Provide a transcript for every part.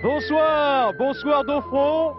Bonsoir, bonsoir Dauphren,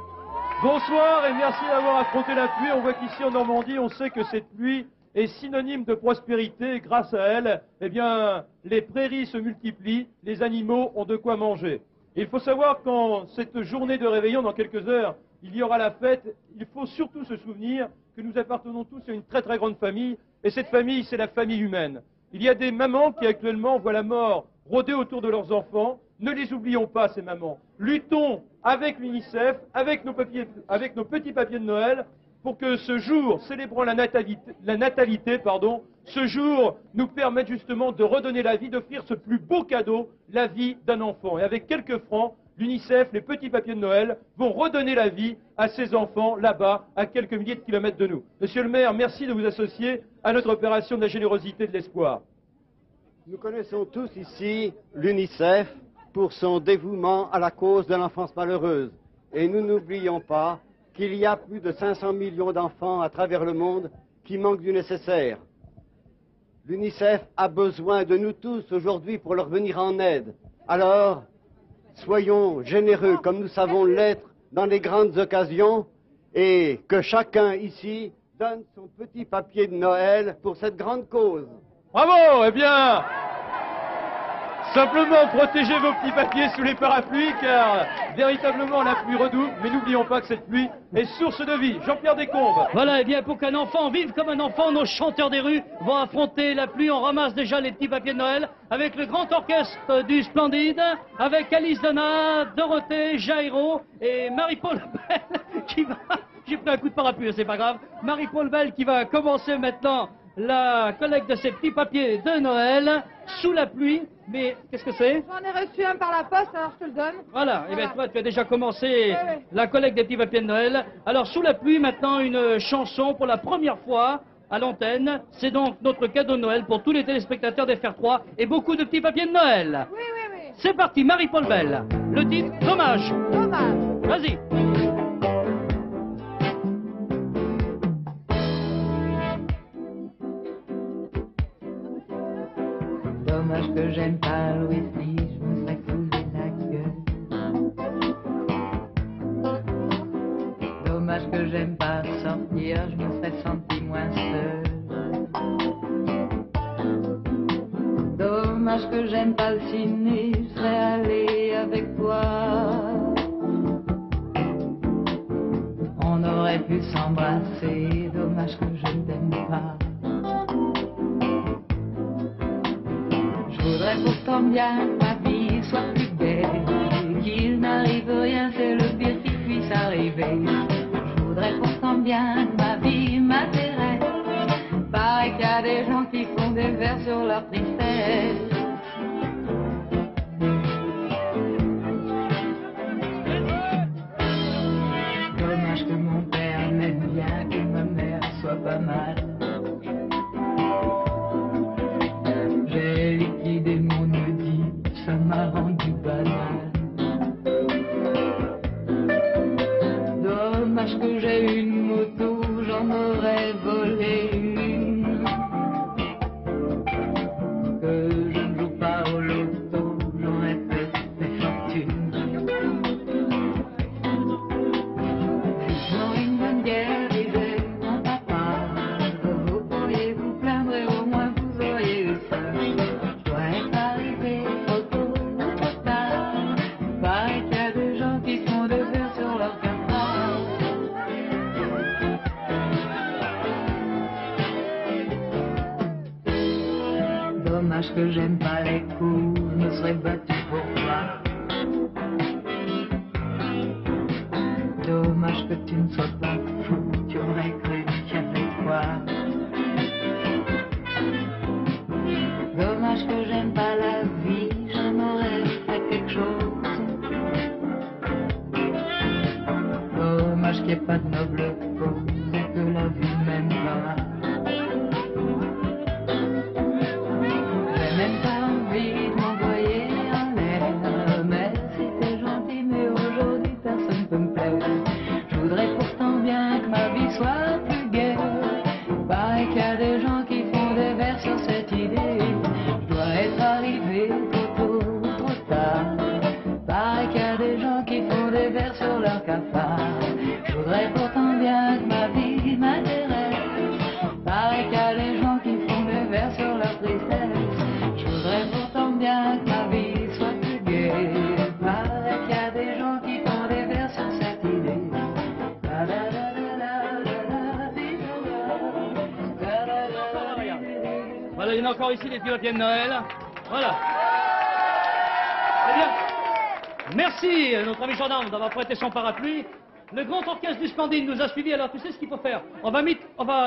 bonsoir et merci d'avoir affronté la pluie. On voit qu'ici en Normandie, on sait que cette pluie est synonyme de prospérité. Et grâce à elle, eh bien, les prairies se multiplient, les animaux ont de quoi manger. Et il faut savoir qu'en cette journée de réveillon, dans quelques heures, il y aura la fête. Il faut surtout se souvenir que nous appartenons tous à une très très grande famille. Et cette famille, c'est la famille humaine. Il y a des mamans qui actuellement voient la mort rôder autour de leurs enfants. Ne les oublions pas, ces mamans. Luttons avec l'UNICEF, avec nos petits papiers de Noël, pour que ce jour, célébrant la natalité, ce jour nous permette justement de redonner la vie, d'offrir ce plus beau cadeau, la vie d'un enfant. Et avec quelques francs, l'UNICEF, les petits papiers de Noël, vont redonner la vie à ces enfants là-bas, à quelques milliers de kilomètres de nous. Monsieur le maire, merci de vous associer à notre opération de la générosité et de l'espoir. Nous connaissons tous ici l'UNICEF pour son dévouement à la cause de l'enfance malheureuse. Et nous n'oublions pas qu'il y a plus de 500 millions d'enfants à travers le monde qui manquent du nécessaire. L'UNICEF a besoin de nous tous aujourd'hui pour leur venir en aide. Alors, soyons généreux comme nous savons l'être dans les grandes occasions et que chacun ici donne son petit papier de Noël pour cette grande cause. Bravo! Eh bien, simplement protégez vos petits papiers sous les parapluies, car véritablement la pluie redouble, mais n'oublions pas que cette pluie est source de vie. Jean-Pierre Descombes. Voilà, et bien pour qu'un enfant vive comme un enfant, nos chanteurs des rues vont affronter la pluie. On ramasse déjà les petits papiers de Noël avec le grand orchestre du Splendide, avec Alice Donna, Dorothée, Jairo et Marie-Paul Bell qui va... J'ai pris un coup de parapluie, c'est pas grave. Marie-Paul Bell qui va commencer maintenant la collecte de ces petits papiers de Noël sous la pluie. Mais qu'est-ce que c'est? J'en ai reçu un par la poste, alors je te le donne. Voilà, et bien toi tu as déjà commencé la collecte des petits papiers de Noël. Alors sous la pluie maintenant une chanson pour la première fois à l'antenne. C'est donc notre cadeau de Noël pour tous les téléspectateurs d'FR3 et beaucoup de petits papiers de Noël. Oui, oui, oui. C'est parti, Marie-Paul Bell. Le titre, Dommage. Dommage. Vas-y. Dommage que j'aime pas Louis VI, je me serais foulé la gueule. Dommage que j'aime pas sortir, je me serais senti moins seul. Dommage que j'aime pas le ciné, je serais allé avec toi. On aurait pu s'embrasser, dommage que je ne t'aime pas. Je voudrais pourtant bien que ma vie soit plus belle, qu'il n'arrive rien, c'est le pire qui puisse arriver. Je voudrais pourtant bien que ma vie m'intéresse, paraît qu'il y a des gens qui font des vers sur leur tristesse. Dommage que mon père m'aime bien, que ma mère soit pas mal. J'ai liquidé mon Oedipe, ça m'a rendu banal. Dommage que j'ai une moto, j'en aurais volé une. Que je ne Dommage que j'aime pas les coups, je me serais battu pour toi. Dommage que tu ne sois pas fou, tu aurais cru qu'il y avait quoi. Dommage que j'aime pas la vie, j'aimerais faire quelque chose. Dommage qu'il n'y ait pas de noble cause et que la vie m'aime pas. J'ai même pas envie de m'envoyer en l'air. Merci, c'est gentil, mais aujourd'hui personne peut me plaire. Je voudrais pourtant bien que ma vie soit plus gaie. Pareil qu'il y a des gens qui font des vers sur cette idée. Je dois être arrivé trop tôt ou trop tard. Pareil qu'il y a des gens qui font des vers sur leur cafard. Je voudrais pourtant bien que ma vie m'intéresse. Pareil qu'il y a des gens qui font des vers sur leur tristesse. Je voudrais pourtant bien que ma vie soit plus gaie. Pareil qu'il y a des gens qui font des vers sur cette idée. Voilà, il y en a encore ici les petits papiers de Noël. Voilà. Eh bien, merci notre ami gendarme d'avoir prêté son parapluie. Le grand orchestre du Splendide nous a suivis, alors tu sais ce qu'il faut faire. On va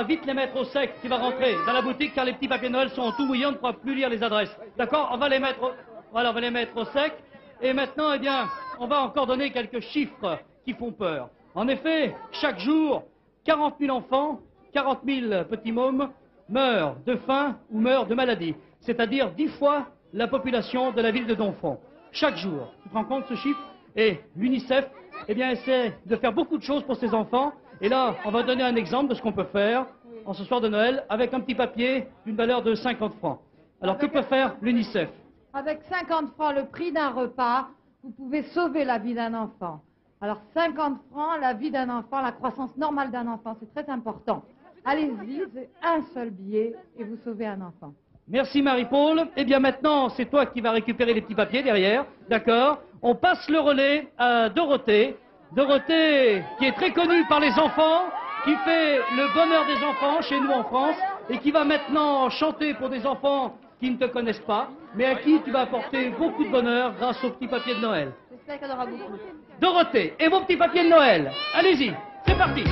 vite les mettre au sec qui va rentrer dans la boutique car les petits papiers de Noël sont tout mouillés, on ne pourra plus lire les adresses. D'accord? On va les mettre au sec. Et maintenant, eh bien, on va encore donner quelques chiffres qui font peur. En effet, chaque jour, 40 000 enfants, 40 000 petits mômes meurent de faim ou meurent de maladie. C'est-à-dire 10 fois la population de la ville de Domfront. Chaque jour. Tu te rends compte ce chiffre? Et l'UNICEF, eh bien, essaie de faire beaucoup de choses pour ces enfants. Et là, on va donner un exemple de ce qu'on peut faire en ce soir de Noël avec un petit papier d'une valeur de 50 francs. Alors, que peut faire l'UNICEF? Avec 50 francs, le prix d'un repas, vous pouvez sauver la vie d'un enfant. Alors, 50 francs, la vie d'un enfant, la croissance normale d'un enfant, c'est très important. Allez-y, c'est un seul billet et vous sauvez un enfant. Merci Marie-Paul. Eh bien maintenant, c'est toi qui vas récupérer les petits papiers derrière, d'accord? On passe le relais à Dorothée. Dorothée, qui est très connue par les enfants, qui fait le bonheur des enfants chez nous en France, et qui va maintenant chanter pour des enfants qui ne te connaissent pas, mais à qui tu vas apporter beaucoup de bonheur grâce aux petits papiers de Noël. J'espère qu'il y en aura beaucoup. Dorothée, et vos petits papiers de Noël. Allez-y, c'est parti.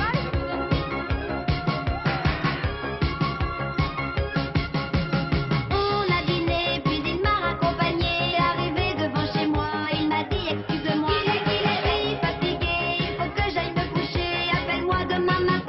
Maman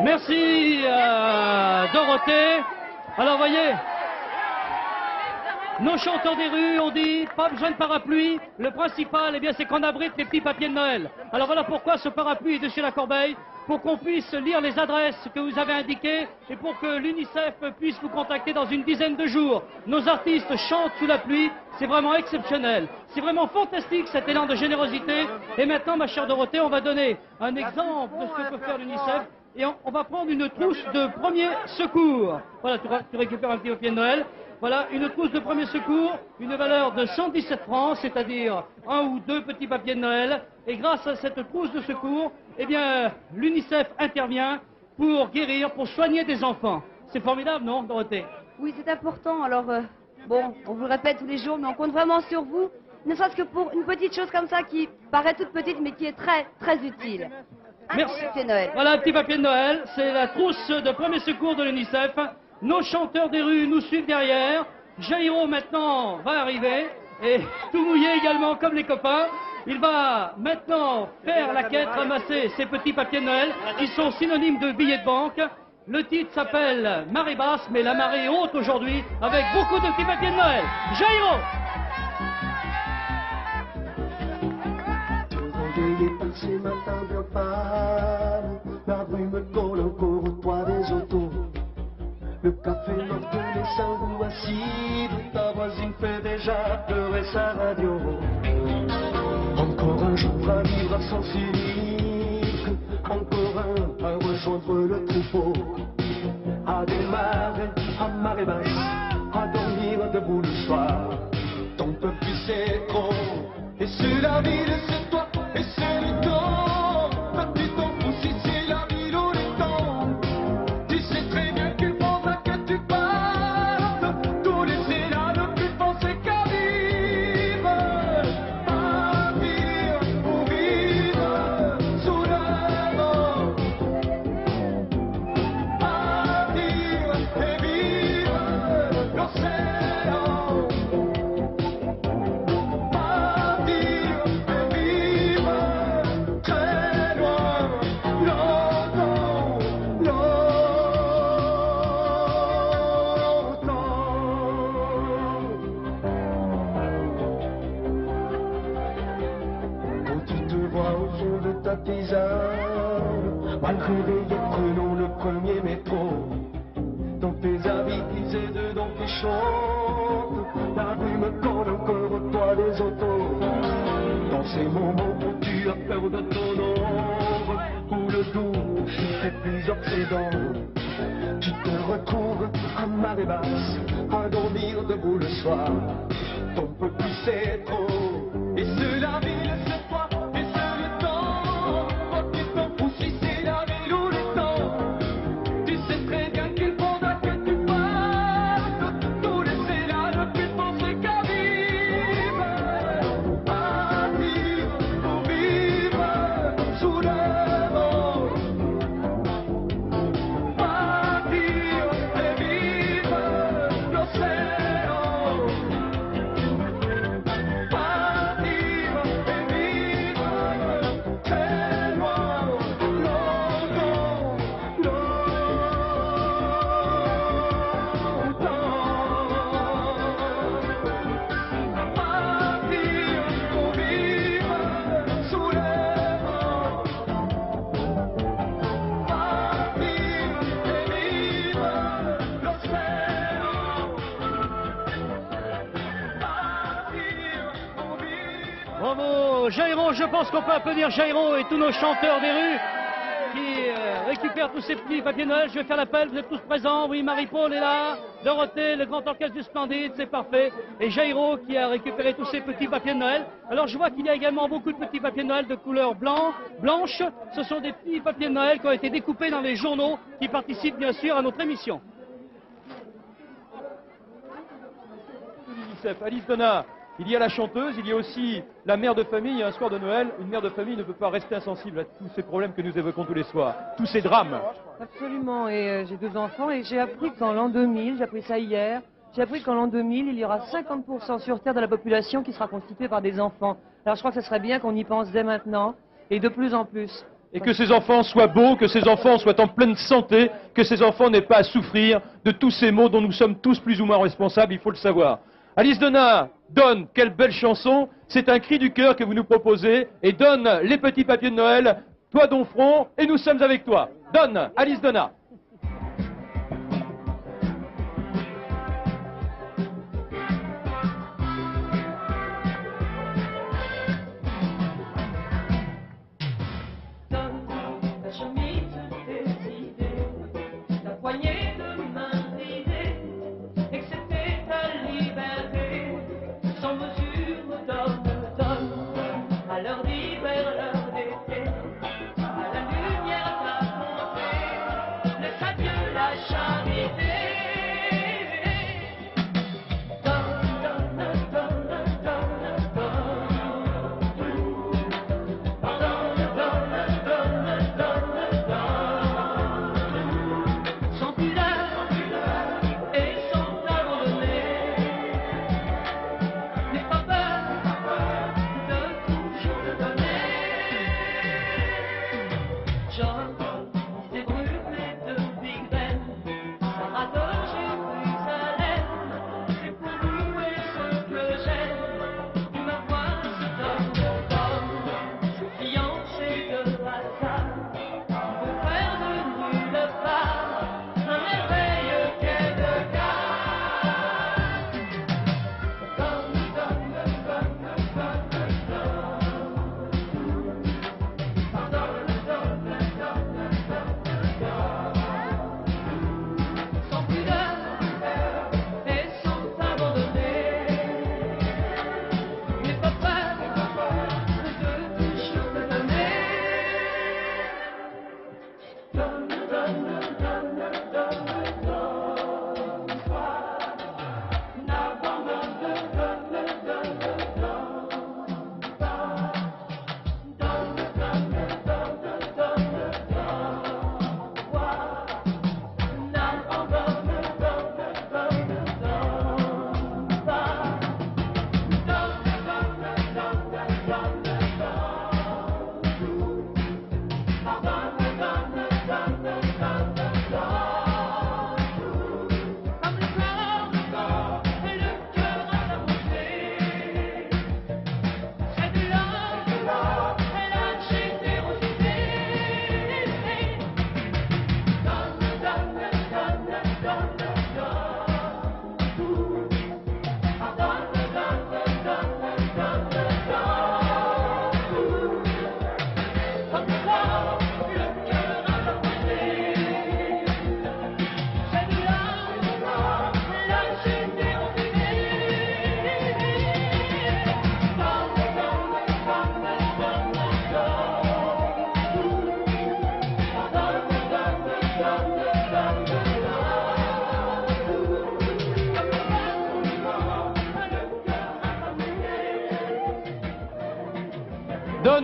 Merci Dorothée. Alors voyez, nos chanteurs des rues ont dit pas besoin de parapluie, le principal eh bien c'est qu'on abrite les petits papiers de Noël. Alors voilà pourquoi ce parapluie est dessus la corbeille, pour qu'on puisse lire les adresses que vous avez indiquées et pour que l'UNICEF puisse vous contacter dans une dizaine de jours. Nos artistes chantent sous la pluie, c'est vraiment exceptionnel. C'est vraiment fantastique cet élan de générosité. Et maintenant ma chère Dorothée, on va donner un exemple de ce que peut faire l'UNICEF. Et on va prendre une trousse de premier secours. Voilà, tu récupères un petit papier de Noël. Voilà, une trousse de premier secours, une valeur de 117 francs, c'est-à-dire un ou deux petits papiers de Noël. Et grâce à cette trousse de secours, eh bien, l'UNICEF intervient pour guérir, pour soigner des enfants. C'est formidable, non, Dorothée? Oui, c'est important. Alors, bon, on vous le répète tous les jours, mais on compte vraiment sur vous. Ne serait-ce que pour une petite chose comme ça qui paraît toute petite, mais qui est très, très utile. Merci. C'est Noël. Voilà un petit papier de Noël, c'est la trousse de premier secours de l'UNICEF. Nos chanteurs des rues nous suivent derrière. Jairo maintenant va arriver et tout mouillé également comme les copains. Il va maintenant faire la quête, ramasser ces petits papiers de Noël qui sont synonymes de billets de banque. Le titre s'appelle Marée basse, mais la marée est haute aujourd'hui avec beaucoup de petits papiers de Noël. Jairo! Ce matin bien pâle, la brume colle encore au toit des autos. Le café n'offre les sanglots assis, ta voisine fait déjà pleurer sa radio. Encore un jour à vivre à sens unique, encore un à rejoindre le troupeau. À démarrer, à marée basse, à dormir debout le soir. Ton peuple c'est trop, et sur la ville c'est toi. Et c'est le temps, tu t'en fous si c'est la ville ou le temps. Tu sais très bien qu'il faudra que tu partes, tout laisser là, ne plus penser qu'à vivre. Partir pour vivre sous le vent. Partir et vivre l'océan. Malgré les prenons le premier métro. Dans tes habits grisés de Don Quichotte, la rue me colle encore au toit des autos. Dans ces moments où tu as peur de ton ombre, où le doute fait plus obsédant, tu te retrouves à marée basse, à dormir debout le soir. Ton peuple c'est trop, et c'est la ville c'est toi. Bravo Jairo, je pense qu'on peut applaudir Jairo et tous nos chanteurs des rues qui récupèrent tous ces petits papiers de Noël. Je vais faire l'appel, vous êtes tous présents. Oui, Marie-Paul est là, Dorothée, le grand orchestre du Splendide, c'est parfait. Et Jairo qui a récupéré tous ces petits papiers de Noël. Alors je vois qu'il y a également beaucoup de petits papiers de Noël de couleur blanche. Ce sont des petits papiers de Noël qui ont été découpés dans les journaux qui participent bien sûr à notre émission. l'UNICEF, Alice Donat. Il y a la chanteuse, il y a aussi la mère de famille. Un soir de Noël, une mère de famille ne peut pas rester insensible à tous ces problèmes que nous évoquons tous les soirs, tous ces drames. Absolument, et j'ai 2 enfants et j'ai appris qu'en l'an 2000, j'ai appris ça hier, j'ai appris qu'en l'an 2000, il y aura 50% sur Terre de la population qui sera constituée par des enfants. Alors je crois que ce serait bien qu'on y pense dès maintenant et de plus en plus. Et que ces enfants soient beaux, que ces enfants soient en pleine santé, que ces enfants n'aient pas à souffrir de tous ces maux dont nous sommes tous plus ou moins responsables, il faut le savoir. Alice Donat, Donne, quelle belle chanson, c'est un cri du cœur que vous nous proposez, et Donne les petits papiers de Noël, toi Donfront, et nous sommes avec toi. Donne, Alice Donat.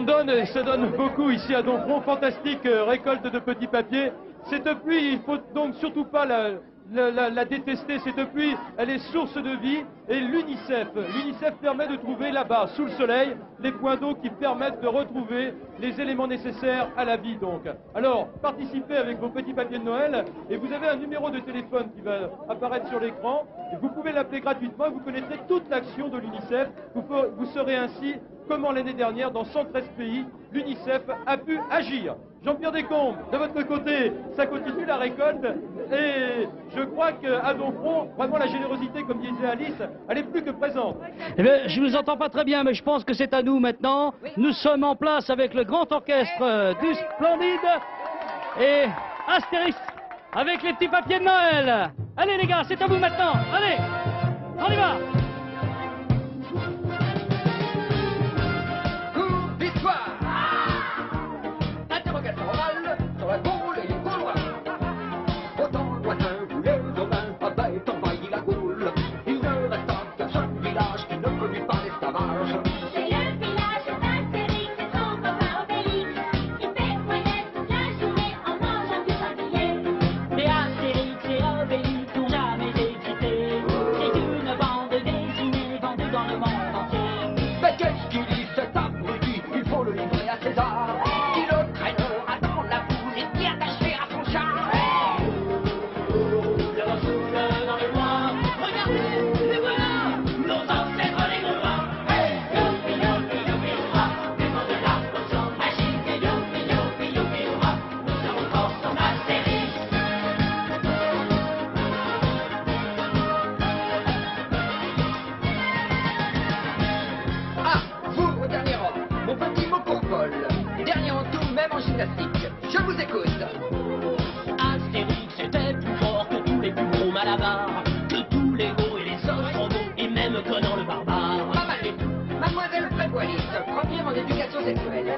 Donne, et ça donne beaucoup ici à Donfront, fantastique récolte de petits papiers. Cette pluie, il faut donc surtout pas la détester, cette pluie, elle est source de vie, et l'UNICEF permet de trouver là-bas, sous le soleil, les points d'eau qui permettent de retrouver les éléments nécessaires à la vie donc. Alors, participez avec vos petits papiers de Noël, et vous avez un numéro de téléphone qui va apparaître sur l'écran, et vous pouvez l'appeler gratuitement, vous connaîtrez toute l'action de l'UNICEF, vous saurez ainsi comment l'année dernière, dans 113 pays, l'UNICEF a pu agir. Jean-Pierre Descombes, de votre côté, ça continue la récolte, et je crois qu'à Donfront, vraiment la générosité, comme disait Alice, elle est plus que présente. Eh bien, je ne vous entends pas très bien, mais je pense que c'est à nous maintenant. Oui. Nous sommes en place avec le grand orchestre du Splendide et Astérix avec les petits papiers de Noël. Allez les gars, c'est à vous maintenant. Allez, on y va. Astérix et Obélix n'ont jamais hésité. C'est une bande de l'avare, que tous les beaux et les ostrogoths, et même Conan le barbare. Pas mal du tout. Mademoiselle Prépoiliste, première en éducation sexuelle.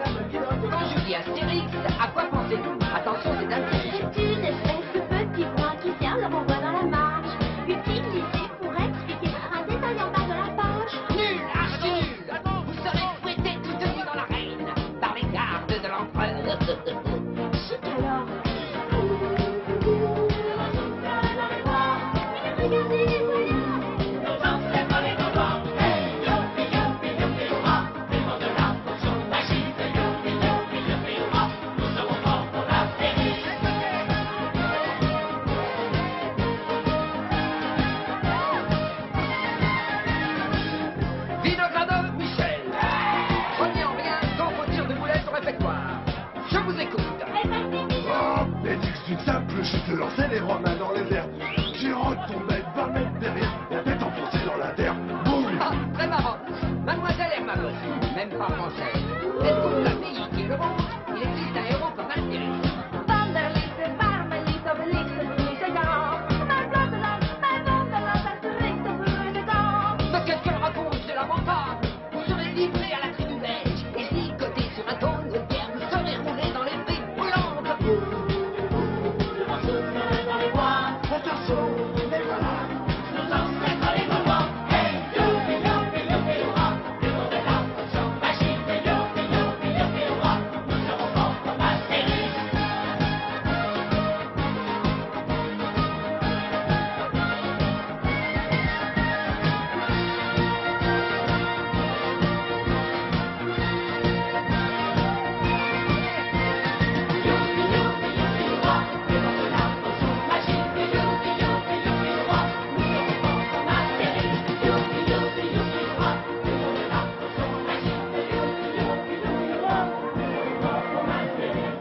Quand je dis Astérix, à quoi pensez-vous? Attention, c'est un piège. C'est une espèce de petit point qui tient le renvoi dans la marche, utilisé pour expliquer un détail en bas de la page. Nul, archi nul. Vous serez fouettés toute nus dans l'arène par les gardes de l'empereur. Chut alors. Regardez les voyants. Vinogradov Michel. Premier en rien, donc au tir de boulettes au réfectoire. Je vous écoute. Oh, Bédix d'une simple chute, lançait les Romains dans les airs. J'y retombais 20 mètres derrière, la tête enfoncée dans la terre. Boum! Ah, très marrant. Mademoiselle Hermanos, même pas française. Êtes-vous la fille qui est le vôtre? Il existe un héros comme Astérix. Vanderliste, Parmeliste, Obélix, Brutus et Gant. Même Blondelas, même Vanderlas, Astérix, Obélix et Gant. Mais qu'est-ce qu'elle raconte? C'est lamentable. Vous serez livrés à la tribu belge et ligotés sur un tonneau de pierre. Vous serez roulés dans les briques brûlantes. Attention, les voilà! Nos ancêtres les Gaulois, hey, youpi, youpi, youpi, hurrah, du nom de la potion magique, youpi, youpi, youpi, hurrah, nous serons forts comme Astérix. Youpi, youpi, youpi, hurrah, du nom de la potion magique, youpi, youpi, youpi, hurrah, nous serons forts comme Astérix. Youpi, youpi, youpi, hurrah, du nom de la potion magique, youpi, youpi, youpi, hurrah, nous serons forts comme Astérix.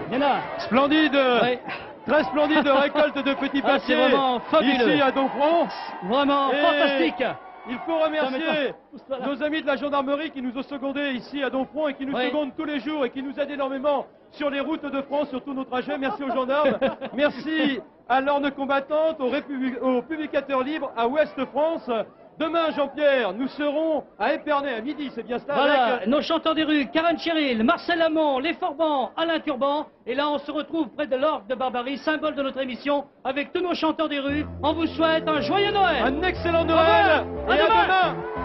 Bien là. Splendide, Ouais. très splendide récolte de petits Ah, c'est papiers vraiment fabuleux. ici à Donfront. Vraiment Et fantastique. Il faut remercier Ça m'étonne. nos amis de la gendarmerie qui nous ont secondés ici à Donfront et qui nous Oui. secondent tous les jours et qui nous aident énormément sur les routes de France, sur tous nos trajets. Merci aux gendarmes. Merci à l'Orne combattante, aux publicateurs libres à Ouest France. Demain, Jean-Pierre, nous serons à Épernay à midi, c'est bien cela Voilà, avec- nos chanteurs des rues, Karen Cheryl, Marcel Lamont, Les Forbans, Alain Turban. Et là, on se retrouve près de l'Orgue de Barbarie, symbole de notre émission, avec tous nos chanteurs des rues. On vous souhaite un joyeux Noël. Un excellent revoir. Noël À et à demain. demain.